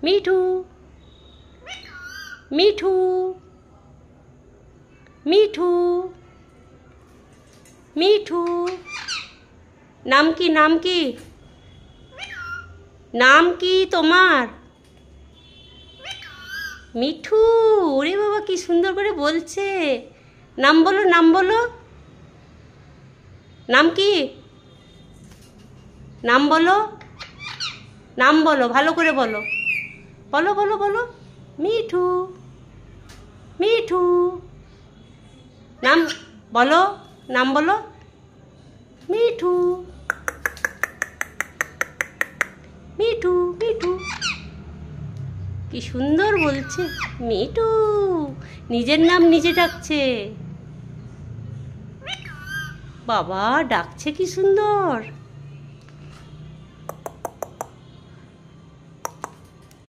মিঠু মিঠু মিঠু মিঠু। নাম কি নাম কি নাম কি তোমার? মিঠু। ওরে বাবা কি সুন্দর করে বলছে। নাম বলো নাম বলো। নাম কি? নাম বলো নাম বলো ভালো করে বলো বলো বলো বলো। মিঠু মিঠু। নাম বলো নাম বলো। মিঠু মিঠু মিঠু। কি সুন্দর বলছে মিঠু। নিজের নাম নিজে ডাকছে। বাবা ডাকছে কি সুন্দর।